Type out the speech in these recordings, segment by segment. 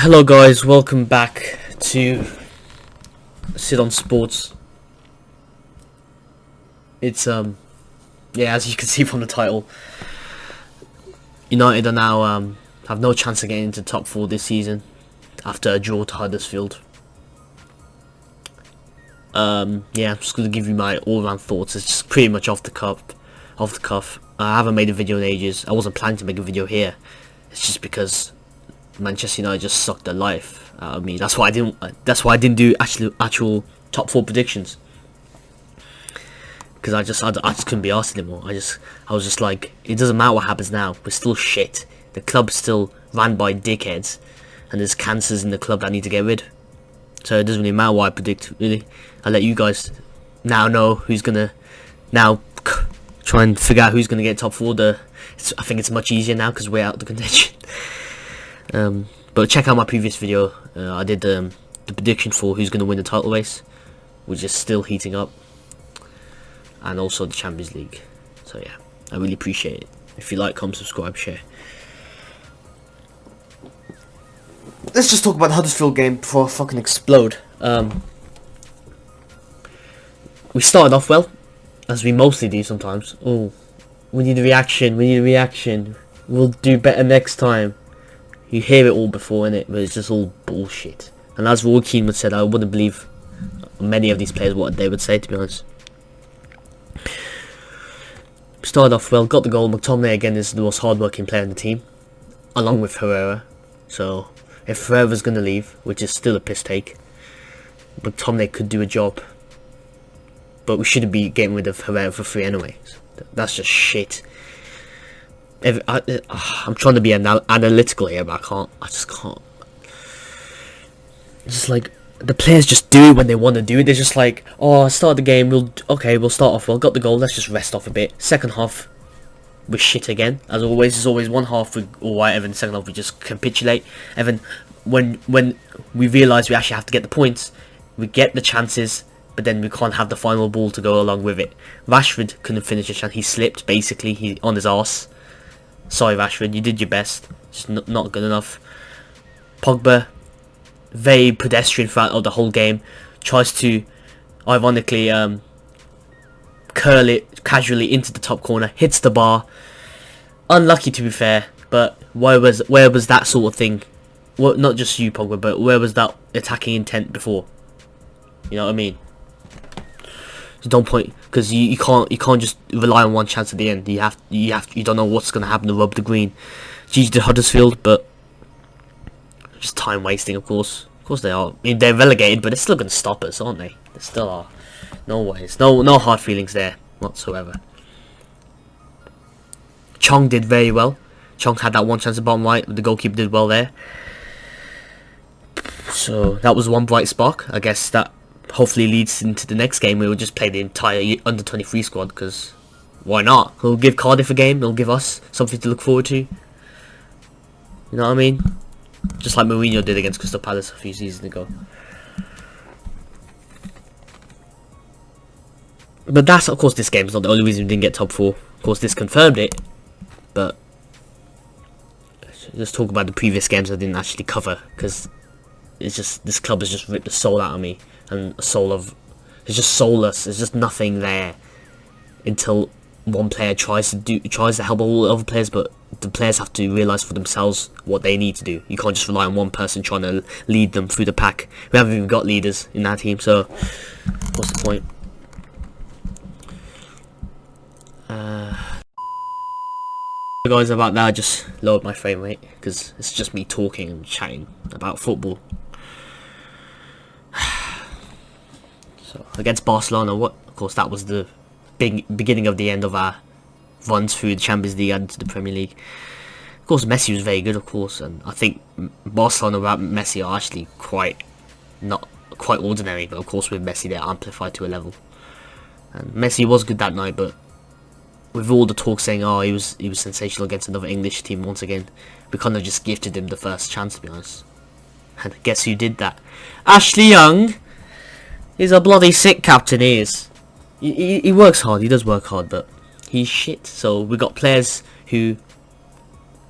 Hello guys, welcome back to Sit on Sports. It's yeah, as you can see from the title, United are now have no chance of getting into top 4 this season after a draw to Huddersfield. Yeah, I'm just gonna give you my all-round thoughts. It's just pretty much off the cuff. I haven't made a video in ages. I wasn't planning to make a video here. It's just because Manchester United just sucked their life out of me. That's why I didn't do actual top 4 predictions, because I just couldn't be asked anymore. I was just like, it doesn't matter what happens now. We're still shit. The club's still ran by dickheads, and there's cancers in the club that I need to get rid. So it doesn't really matter what I predict. Really, I'll let you guys now know who's gonna try and figure out who's gonna get top 4. I think it's much easier now because we're out of the contention. But check out my previous video. I did the prediction for who's going to win the title race, which is still heating up, and also the Champions League. So yeah, I really appreciate it. If you like, comment, subscribe, share. Let's just talk about the Huddersfield game before I fucking explode. We started off well, as we mostly do sometimes. Oh, we need a reaction. We'll do better next time. You hear it all before, innit? But it's just all bullshit. And as Roy Keane would said, I wouldn't believe many of these players what they would say, to be honest. Started off well, got the goal. McTominay again is the most hard-working player in the team, along with Herrera. So if Herrera's going to leave, which is still a piss take, McTominay could do a job. But we shouldn't be getting rid of Herrera for free anyway. That's just shit. I'm trying to be analytical here, but I just can't. It's just like, the players just do it when they want to do it. They're just like, oh, start the game, we'll start off well, got the goal, let's just rest off a bit. Second half, we're shit again. As always, there's always one half we're alright, and then the second half we just capitulate. And then when we realise we actually have to get the points, we get the chances, but then we can't have the final ball to go along with it. Rashford couldn't finish a chance. He slipped, basically. He on his arse. Sorry, Rashford, you did your best. Just not good enough. Pogba, very pedestrian throughout the whole game. Tries to, ironically, curl it casually into the top corner. Hits the bar. Unlucky, to be fair. But where was that sort of thing? Well, not just you, Pogba, but where was that attacking intent before? You know what I mean? So don't point, because you can't just rely on one chance at the end. You don't know what's gonna happen to rub the green. GG to Huddersfield, but just time wasting, of course. Of course they are. I mean, they're relegated, but they're still gonna stop us, aren't they? They still are. No ways. No hard feelings there whatsoever. Chong did very well. Chong had that one chance at bottom right. The goalkeeper did well there. So that was one bright spark. I guess that hopefully leads into the next game. We will just play the entire under 23 squad, because why not? We'll give Cardiff a game. It'll give us something to look forward to. You know what I mean? Just like Mourinho did against Crystal Palace a few seasons ago. But that's, of course, this game is not the only reason we didn't get top 4. Of course, this confirmed it. But let's talk about the previous games I didn't actually cover, because it's just, this club has just ripped the soul out of me. And a soul of, it's just soulless. There's just nothing there until one player tries to help all the other players, but the players have to realise for themselves what they need to do. You can't just rely on one person trying to lead them through the pack. We haven't even got leaders in that team, so what's the point? Guys, about that, I just lowered my frame rate because it's just me talking and chatting about football. Against Barcelona, of course, that was the beginning of the end of our runs through the Champions League and to the Premier League. Of course, Messi was very good, of course, and I think Barcelona without Messi are actually not quite ordinary, but of course with Messi they're amplified to a level. And Messi was good that night, but with all the talk saying, oh, he was sensational against another English team once again, we kind of just gifted him the first chance, to be honest. And guess who did that? Ashley Young. He's a bloody sick captain, he is. He works hard, he does work hard, but he's shit. So we got players who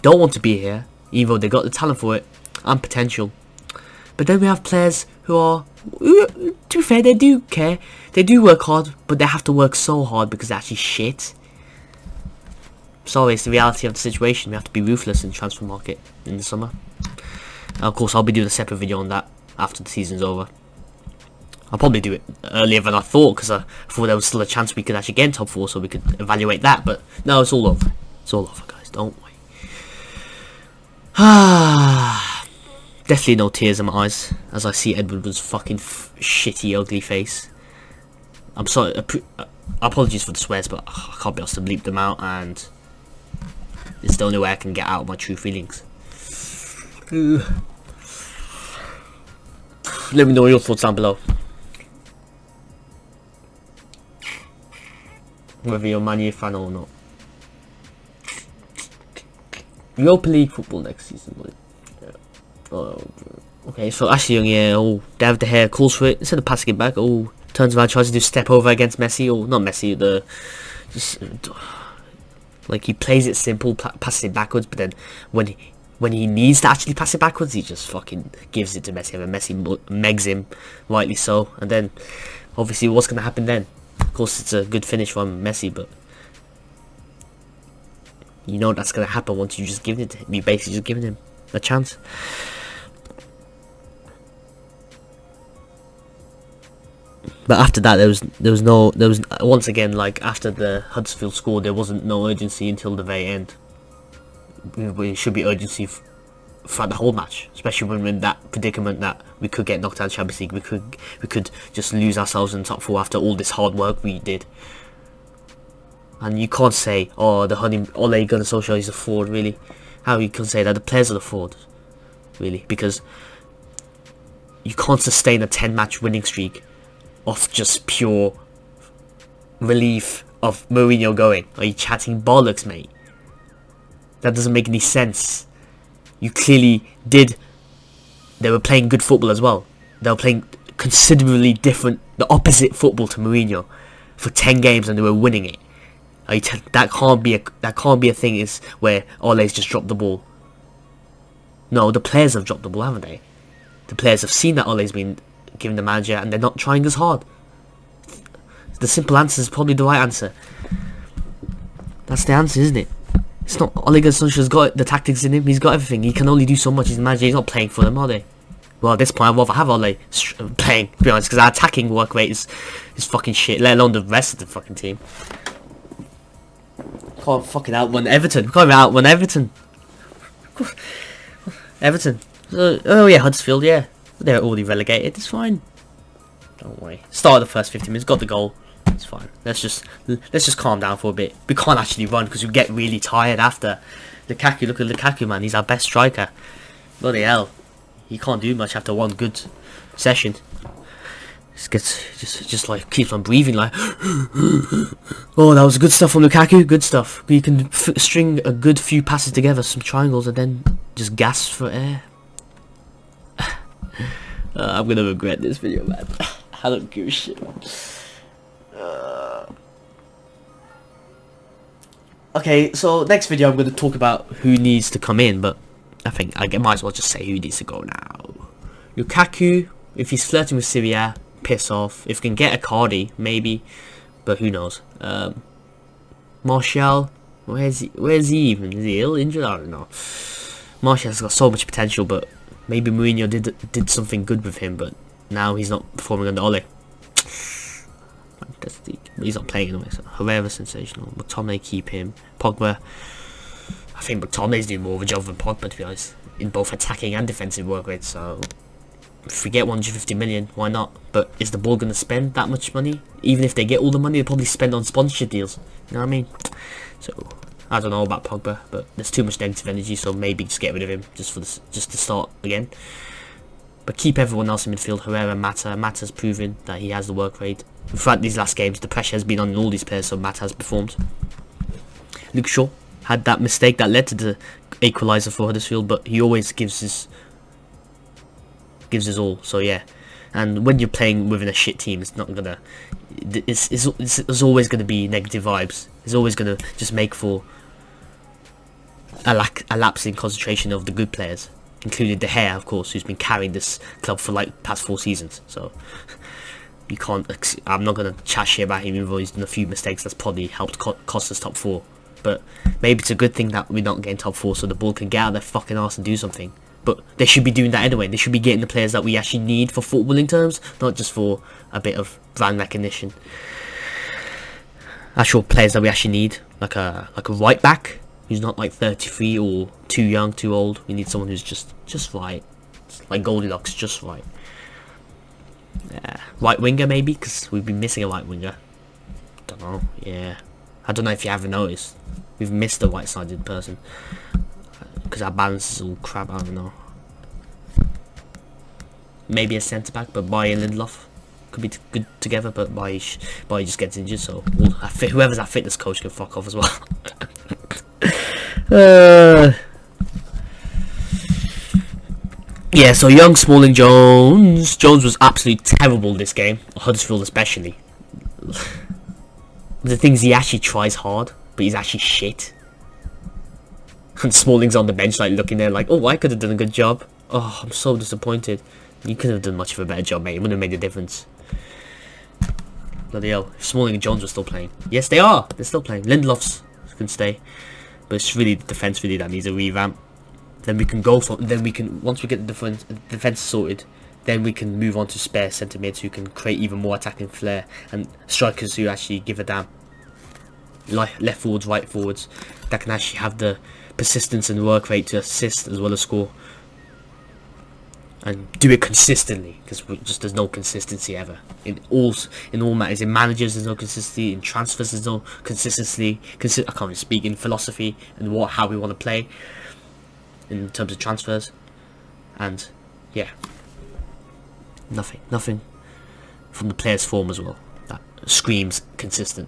don't want to be here, even though they got the talent for it, and potential. But then we have players who are, to be fair, they do care, they do work hard, but they have to work so hard because they're actually shit. Sorry, it's the reality of the situation. We have to be ruthless in the transfer market in the summer. And of course, I'll be doing a separate video on that after the season's over. I'll probably do it earlier than I thought, because I thought there was still a chance we could actually get in top 4, so we could evaluate that. But no, it's all over. It's all over, guys. Don't worry. Definitely no tears in my eyes as I see Edward Wood's fucking shitty, ugly face. I'm sorry. Apologies for the swears, but I can't be asked to bleep them out, and it's the only way I can get out my true feelings. Let me know your thoughts down below. Whether you're a Man U fan or not. Europa League football next season, boy. Oh, okay, so Ashley Young, yeah, oh, David De Gea calls for it, instead of passing it back, oh, turns around, tries to do step over against Messi, or not Messi, like, he plays it simple, passes it backwards, but then when he needs to actually pass it backwards, he just fucking gives it to Messi, and Messi megs him, rightly so, and then, obviously, what's going to happen then? Of course, it's a good finish from Messi, but you know that's going to happen once you just give it to him. You basically just giving him a chance. But after that, there was once again, like after the Huddersfield score, there wasn't no urgency until the very end. It should be urgency throughout the whole match, especially when we're in that predicament that we could get knocked out of the Champions League. We could just lose ourselves in the top 4 after all this hard work we did. And you can't say, oh, the Ole Gunnar Solskjaer is a fraud, really. How you can say that? The players are the fraud, really, because you can't sustain a 10-match winning streak off just pure relief of Mourinho going. Are you chatting bollocks, mate? That doesn't make any sense. You clearly did. They were playing good football as well. They were playing considerably different, the opposite football to Mourinho for 10 games, and they were winning it. That can't be a thing. Is where Ole's just dropped the ball. No, the players have dropped the ball, haven't they? The players have seen that Ole's been given the manager, and they're not trying as hard. The simple answer is probably the right answer. That's the answer, isn't it? It's not Ole Gunnar Solskjaer's got the tactics in him. He's got everything. He can only do so much. He's the manager. He's not playing for them, are they? Well, at this point, I'd rather have Ole playing, to be honest, because our attacking work rate is fucking shit. Let alone the rest of the fucking team. Can't fucking outrun Everton. We can't even outrun Everton. Everton. Oh yeah, Huddersfield. Yeah, they're already relegated. It's fine. Don't worry. Started the first 50 minutes. Got the goal. It's fine. Let's just calm down for a bit. We can't actually run because we get really tired after. Lukaku. Look at Lukaku, man. He's our best striker. Bloody hell. He can't do much after one good session. Just like keeps on breathing like. Oh, that was good stuff from Lukaku. Good stuff. You can string a good few passes together, some triangles, and then just gasp for air. I'm gonna regret this video, man. I don't give a shit. Okay, so next video I'm gonna talk about who needs to come in, but I think I might as well just say who needs to go now. Lukaku, if he's flirting with Syria, piss off. If we can get a Cardi, maybe, but who knows. Martial, where's he even? Is he ill, injured? I don't know. Martial's got so much potential, but maybe Mourinho did something good with him, but now he's not performing under Ole. Fantastic. He's not playing anyway, so Herrera sensational. McTominay, keep him. Pogba, I think McTominay's doing more of a job than Pogba, to be honest, in both attacking and defensive work rate, so if we get 150 million, why not? But is the ball going to spend that much money? Even if they get all the money, they'll probably spend on sponsorship deals. You know what I mean? So I don't know about Pogba, but there's too much negative energy, so maybe just get rid of him just to start again. But keep everyone else in midfield. Herrera, Mata's proven that he has the work rate. Throughout these last games, the pressure has been on all these players, so Mata has performed. Luke Shaw had that mistake that led to the equaliser for Huddersfield, but he always gives his all. So yeah, and when you're playing within a shit team, it's not gonna. It's always gonna be negative vibes. It's always gonna just make for a lapse in concentration of the good players. including De Gea, of course, who's been carrying this club for like past 4 seasons. So you can't. I'm not gonna chat shit about him, even though he's done a few mistakes that's probably helped cost us top 4. But maybe it's a good thing that we're not getting top 4, so the ball can get out of their fucking arse and do something. But they should be doing that anyway. They should be getting the players that we actually need for footballing terms, not just for a bit of brand recognition. Actual players that we actually need, like a right back who's not like 33 or too young, too old. We need someone who's just right, like Goldilocks, just right. Yeah, right winger maybe, because we've been missing a right winger. Don't know. Yeah, I don't know if you haven't noticed, we've missed a right-sided person because our balance is all crap. I don't know. Maybe a centre back, but Bailly and Lindelof could be good together. But Bailly just gets injured, so whoever's our fitness coach can fuck off as well. Yeah, so young Smalling Jones was absolutely terrible this game, Huddersfield especially. The things, he actually tries hard, but he's actually shit. And Smalling's on the bench like looking there like, oh, I could have done a good job. Oh, I'm so disappointed. You couldn't have done much of a better job, mate. It wouldn't have made a difference. Bloody hell, if Smalling and Jones were still playing. Yes, they are. They're still playing. Lindelof's can stay. But it's really the defence really that needs a revamp. Then we can go for. Then we can, once we get the defence sorted, then we can move on to spare centre mids who can create even more attacking flair, and strikers who actually give a damn. Left forwards, right forwards, that can actually have the persistence and work rate to assist as well as score, and do it consistently, because just there's no consistency ever in all matters. In managers there's no consistency, in transfers there's no consistency. I can't even speak. In philosophy and how we want to play in terms of transfers, and yeah, nothing from the players' form as well that screams consistent.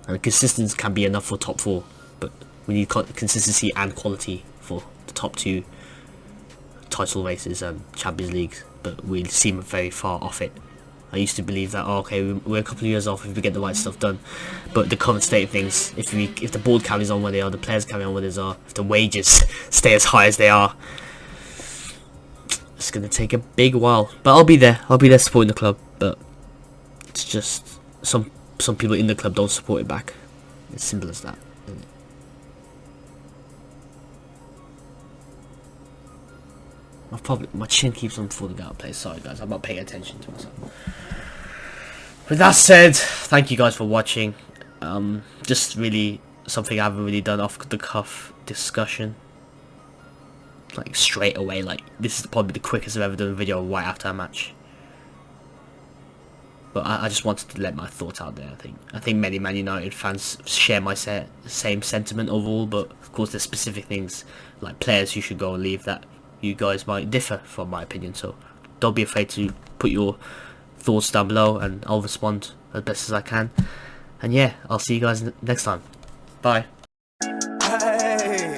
And consistency can be enough for top 4, but we need consistency and quality for the top 2 title races and Champions League. But we seem very far off it. I used to believe that, oh, okay, we're a couple of years off if we get the right stuff done. But the current state of things, if the board carries on where they are, the players carry on where they are, if the wages stay as high as they are, it's gonna take a big while. But I'll be there supporting the club. But it's just some people in the club don't support it back. It's simple as that, isn't it? My chin keeps on falling out of place. Sorry guys, I'm not paying attention to myself. With that said, thank you guys for watching. Just really something I haven't really done off the cuff discussion, like straight away. Like, this is probably the quickest I've ever done a video right after a match. But I just wanted to let my thoughts out there. I think many Man United fans share my same sentiment overall, but of course there's specific things like players who should go and leave that you guys might differ from my opinion. So don't be afraid to put your thoughts down below, and I'll respond as best as I can. And yeah, I'll see you guys next time. Bye. Hey,